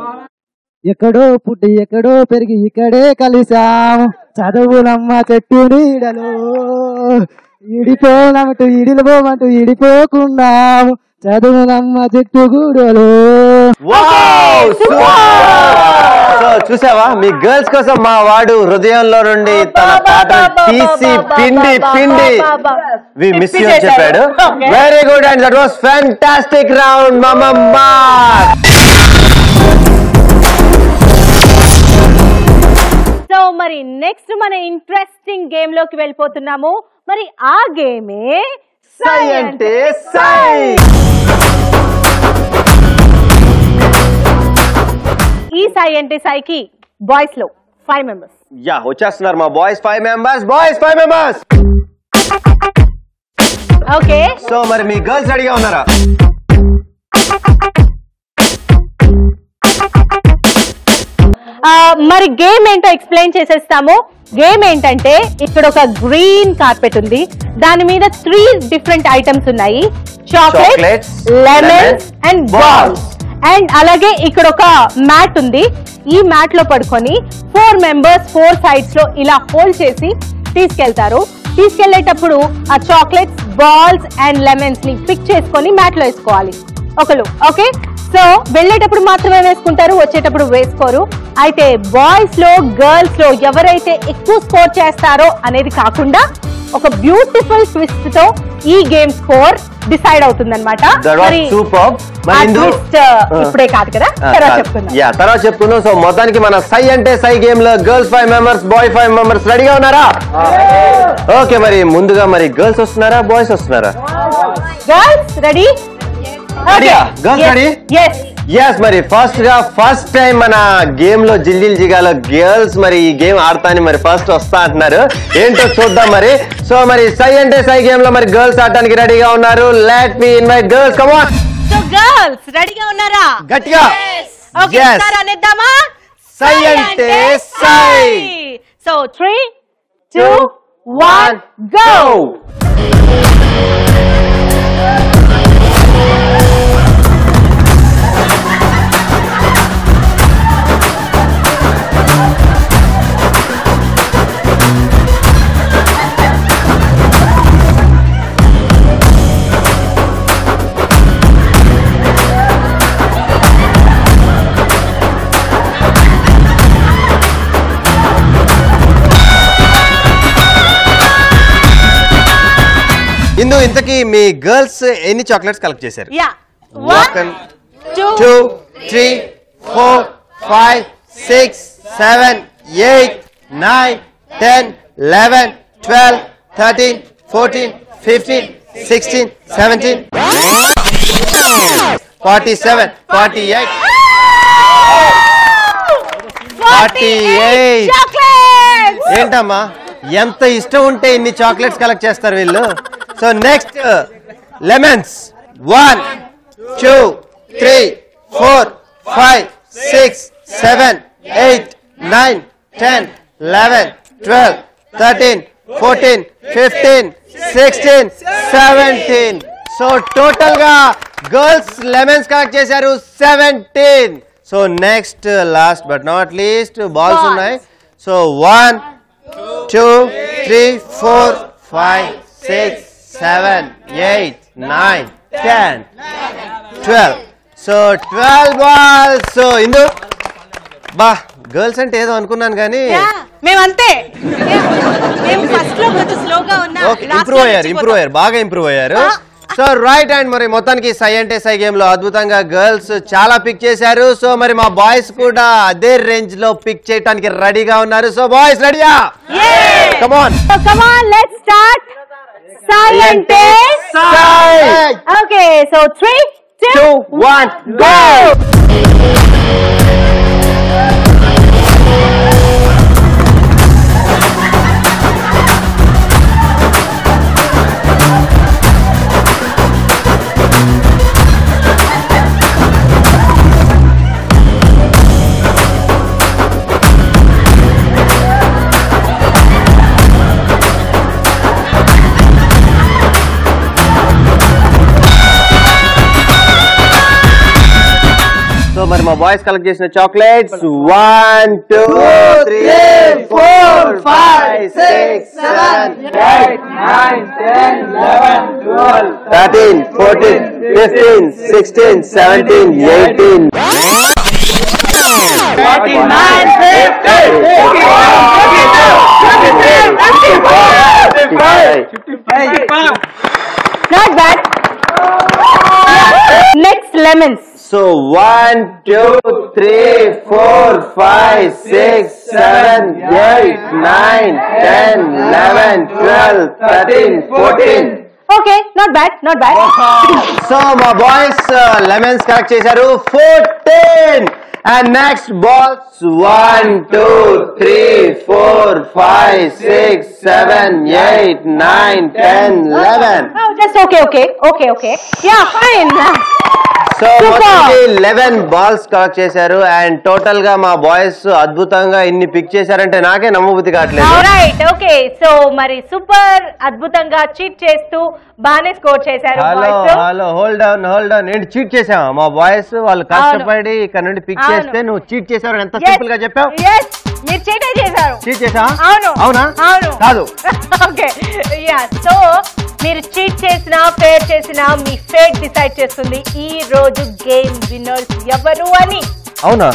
ఎక్కడో పుట్టి ఎక్కడో పెరిగి ఇక్కడే కలిసాము, చదువులమ్మ చెట్టు నీడలో, ఇడిపోనమంటూ ఇడిపోమంటూ ఇడిపోకున్నాము, చదువులమ్మ చెట్టు గూడలో. సో చూసావా, మీ గర్ల్స్ కోసం మా వాడు హృదయంలో నుండి తన పాటను తీసి పిండి పిండి వి మిస్ యూ అని చెప్పాడు. Very good, and that was fantastic round మమ్మమ్మా. సో మరి నెక్స్ట్ మన ఇంట్రెస్టింగ్ గేమ్ లోకి వెళ్ళిపోతున్నాము. మరి ఆ గేమే సై అంటే సై. ఈ సై అంటే సైకి బాయ్స్ లో 5 members. యా, వచ్చేస్తున్నారు మా boys 5 members. Boys 5 members. Okay, so మరి మీ గర్ల్స్ రెడీగా ఉన్నారా? మరి గేమ్ ఏంటో ఎక్స్ప్లెయిన్ చేసేస్తాము. గేమ్ ఏంటంటే ఇక్కడ ఒక గ్రీన్ కార్పెట్ ఉంది, దాని మీద 3 different ఐటమ్స్ ఉన్నాయి. Chocolates, lemons and balls. And అలాగే ఇక్కడ ఒక మ్యాట్ ఉంది. ఈ మ్యాట్ లో పడుకొని 4 members 4 sides లో ఇలా హోల్డ్ చేసి తీసుకెళ్తారు. తీసుకెళ్లేటప్పుడు ఆ చాక్లెట్స్, బాల్స్ అండ్ లెమన్స్ ని పిక్ చేసుకొని మ్యాట్ లో వేసుకోవాలి ఒకరు. ఓకే, సో వెళ్ళేటప్పుడు మాత్రమే వేసుకుంటారు, వచ్చేటప్పుడు వేసుకోరు. అయితే బాయ్స్ లో గర్ల్స్ లో ఎవరైతే ఎక్కువ స్కోర్ చేస్తారో అనేది కాకుండా ఒక బ్యూటిఫుల్ ట్విస్ట్ తో ఈ గేమ్ స్కోర్ డిసైడ్ అవుతుంది అనమాట. ఇప్పుడే కాదు కదా, తర్వాత చెప్పుకుందాం. సో మొత్తానికి మన సై అంటే సై గేమ్ లో గర్ల్స్ 5 members, బాయ్ 5 members రెడీగా ఉన్నారా? ఓకే, మరి ముందుగా మరి గర్ల్స్ వస్తున్నారా, బాయ్స్ వస్తున్నారా? Girls ready? Girls ready? Yes. మరి ఫస్ట్ టైం మన గేమ్ లో జిల్జిల్ జిగాలో గర్ల్స్ మరి ఈ గేమ్ ఆడతాని మరి ఫస్ట్ వస్తా అంటున్నారు. ఏంటో చూద్దాం మరి. సో మరి సై అంటే సై గేమ్ లో మరి గర్ల్స్ ఆడటానికి రెడీగా ఉన్నారు. Let me invite girls. Come on. So girls రెడీగా ఉన్నారా? గట్టిగా ఓకే, అనేద్దామా? సై అంటే సై. So 3, 2, 1 go. ఇందు ఇంతకీ మీ గర్ల్స్ ఎన్ని చాక్లెట్స్ కలెక్ట్ చేశారు? 1 2 3 4 5 6 7 8 9 10 11 12 13 14 15 16 17 47 48 48 ఏంటమ్మా ఎంత ఇష్టం ఉంటే ఇన్ని చాక్లెట్స్ కలెక్ట్ చేస్తారు వీళ్ళు. So next lemons 1 2 3 4 5 6 7 8 9 10 11 12 13 14 15 16 17. So total గా గర్ల్స్ లెమన్స్ కలెక్ట్ చేశారు 17. So next last but not least balls ఉన్నాయి. సో 1 2 3 4 5 6 7 8 9 10 12. So 12 balls. సో ఇందు బా గర్ల్స్ అంటే ఏదో అనుకున్నాను కానీ మేమంతే ఫస్ట్ లో కొంచెం స్లోగా ఉన్నా ఇంప్రూవ్ అయ్యారు బాగా ఇంప్రూవ్ అయ్యారు. సో రైట్ అండ్ మరి మొత్తానికి సై అంటే సై గేమ్ లో అద్భుతంగా గర్ల్స్ చాలా పిక్ చేశారు. సో మరి మా బాయ్స్ కూడా అదే రేంజ్ లో పిక్ చేయడానికి రెడీగా ఉన్నారు. సో బాయ్స్ రెడీయా? Come on let's start. సై అంటే సై. Okay so 3 2 1 go. మరి మా బాయ్స్ కలెక్ట్ చేసిన chocolates 1 2 3 4 5 6 7 8 9 10 11 12 13 14 15 16 17 18 49 50 55. Not bad. Next lemons. So 1 2 3 4 5 6 7 8 9 10 11 12 13 14. Okay, not bad. So my boys lemons collect చేశారు 14. And next balls 1 2 3 4 5 6 7 8 9 10 11. Oh, just okay. Yeah, fine. So 11 balls collect చేశారు and total గా మా boys అద్భుతంగా ఇన్ని pick చేశారంటే నాకే నమ్మబుద్ధి కావట్లేదు. రైట్ ఓకే సో మరి సూపర్ అద్భుతంగా చీట్ చేస్తూ బానే స్కోర్ చేశారు. హలో హోల్డ్ డౌన్ ఏంటి చీట్ చేసావా? మా బాయ్స్ వాళ్ళు కష్టపడి ఇక్కడ నుండి పిక్ చేస్తే నువ్వు చీట్ చేసావు ఎంత సింపుల్ గా చెప్పావు. మీరు చీట్ చేశారు. చీట్ చేసావా? అవునా కాదు. ఓకే యా సో మీరు చీట్ చేసినా ఫేర్ చేసినా మీ ఫేట్ డిసైడ్ చేస్తుంది ఈ రోజు గేమ్ విన్నర్స్ ఎవరు అని. అవునా?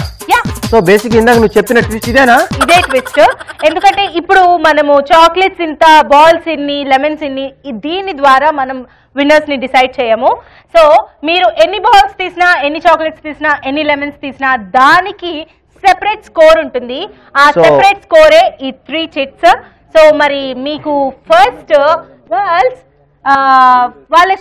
సో బేసిక్ ఇందాక నువ్వు చెప్పిన ట్విస్ట్ ఇదేనా? ఇదే ట్విస్ట్. ఎందుకంటే ఇప్పుడు మనము చాక్లెట్స్ ఇంత బాల్స్ ఇన్ని లెమన్స్ ఇన్ని దీని ద్వారా మనం విన్నర్స్ ని డిసైడ్ చేయము. సో మీరు ఎన్ని బాల్స్ తీసినా ఎన్ని చాక్లెట్స్ తీసినా ఎన్ని లెమన్స్ తీసినా దానికి సెపరేట్ స్కోర్ ఉంటుంది. ఆ సెపరేట్ స్కోరే ఈ 3 చిట్స్. సో మరి మీకు ఫస్ట్ గర్ల్స్ వాళ్ళ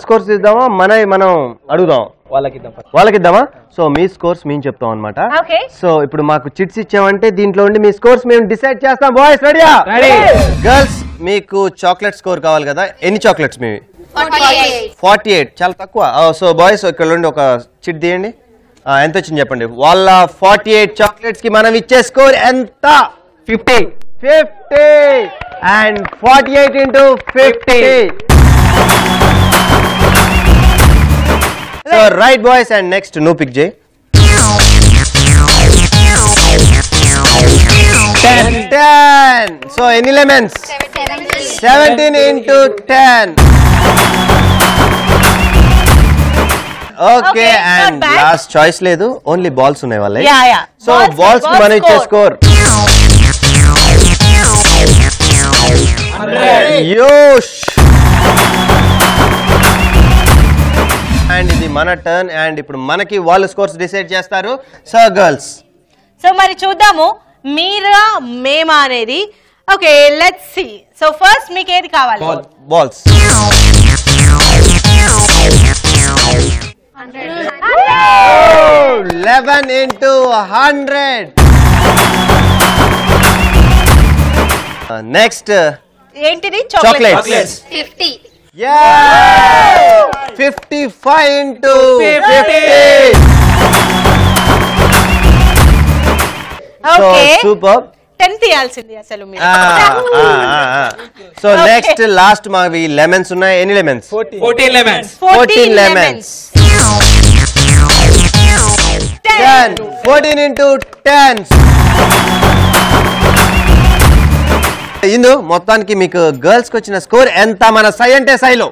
స్కోర్స్ ఇద్దామా మనం అడుగుదాం వాళ్ళకిద్దామా? సో మీ స్కోర్స్ మేము చెప్తాం అనమాట. సో ఇప్పుడు మాకు చిట్స్ ఇచ్చామంటే దీంట్లో ఉండి మీ స్కోర్స్ మేము డిసైడ్ చేస్తాం. బాయ్స్ రెడీయా? గర్ల్స్ మీకు చాక్లెట్ స్కోర్ కావాలి కదా, ఎన్ని చాక్లెట్స్ మీవి? 48. చాలా తక్కువ. సో బాయ్స్ ఇక్కడ నుండి ఒక చిట్ తీయండి. ఎంత వచ్చింది చెప్పండి. వాళ్ళ 48 చాక్లెట్స్ కి మనం ఇచ్చే స్కోర్ ఎంత? 50 and 48 into 50. So right boys and next no pick J. 10. So any lemons? 17 into 10. Okay and last choice ledu only balls unnai valle. Yeah. So balls ki mana iche score యోష్ and ఇది మన turn and ఇప్పుడు మనకి వాళ్ళు scores decide చేస్తారు. So girls so మరి చూద్దాము మీరా మేమా అనేది. Okay let's see. So first మీకు ఏది కావాలి? బాల్స్. 11 into 100. Next. ఏంటిది? Chocolates. 50. Yeah! 55 into 50. Okay super. 10 తీయాల్సింది అసలు మీరు. సో నెక్స్ట్ లాస్ట్ మావి లెమన్స్ ఉన్నాయి. ఎన్ని లెమన్స్? 14 lemons. 14 lemons. 10. 14 into 10. ఇందు మొత్తానికి మీకు గర్ల్స్ కి వచ్చిన స్కోర్ ఎంత మన సై అంటే సైలో?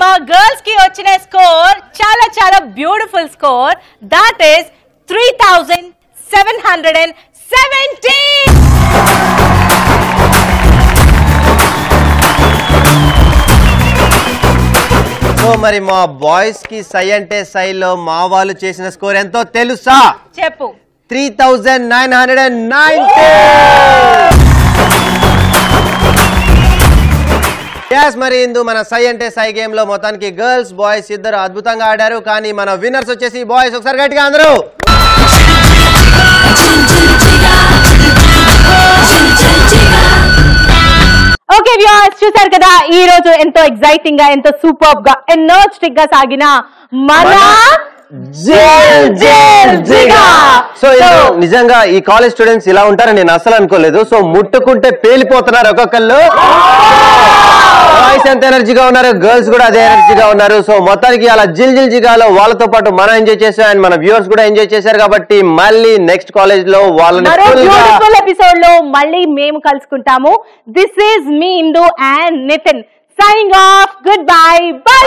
మా గర్ల్స్ కి వచ్చిన స్కోర్ చాలా చాలా beautiful score. That is 3770. So మరి మా బాయ్స్ కి సై అంటే సైలో మా వాళ్ళు చేసిన స్కోర్ ఎంతో తెలుసా? చెప్పు. 3990. yes మరి ఇందు మన సై అంటే సై గేమ్ లో మొత్తానికి గర్ల్స్ బాయ్స్ ఇద్దరు అద్భుతంగా ఆడారు. కానీ మన విన్నర్స్ వచ్చేసి బాయ్స్. ఒకసారి గట్టిగా అందరూ. ఓకే వ్యూవర్స్ చూసారు కదా ఈ రోజు ఎంతో ఎక్సైటింగ్ గా ఎంతో సూపర్ గా ఎనర్జెటిక్ గా సాగిన మన సో నిజంగా ఈ కాలేజ్ స్టూడెంట్స్ ఇలా ఉంటారని నేను అసలు అనుకోలేదు. సో ముట్టుకుంటే పేలిపోతున్నారు ఒక్కొక్కళ్ళు. బాయ్స్ ఎంత ఎనర్జీగా ఉన్నారు, గర్ల్స్ కూడా అదే ఎనర్జీగా ఉన్నారు. సో మొత్తానికి అలా జిల్ జిల్ జిగాలో వాళ్ళతో పాటు మనం ఎంజాయ్ చేసాం అండ్ మన వ్యూవర్స్ కూడా ఎంజాయ్ చేశారు. కాబట్టి మళ్ళీ నెక్స్ట్ కాలేజ్ లో వాళ్ళని బ్యూటిఫుల్ ఎపిసోడ్ లో మళ్ళీ మేము కలుసుకుంటాము. దిస్ ఈజ్ మీ Indu and Nitin signing off. Goodbye. By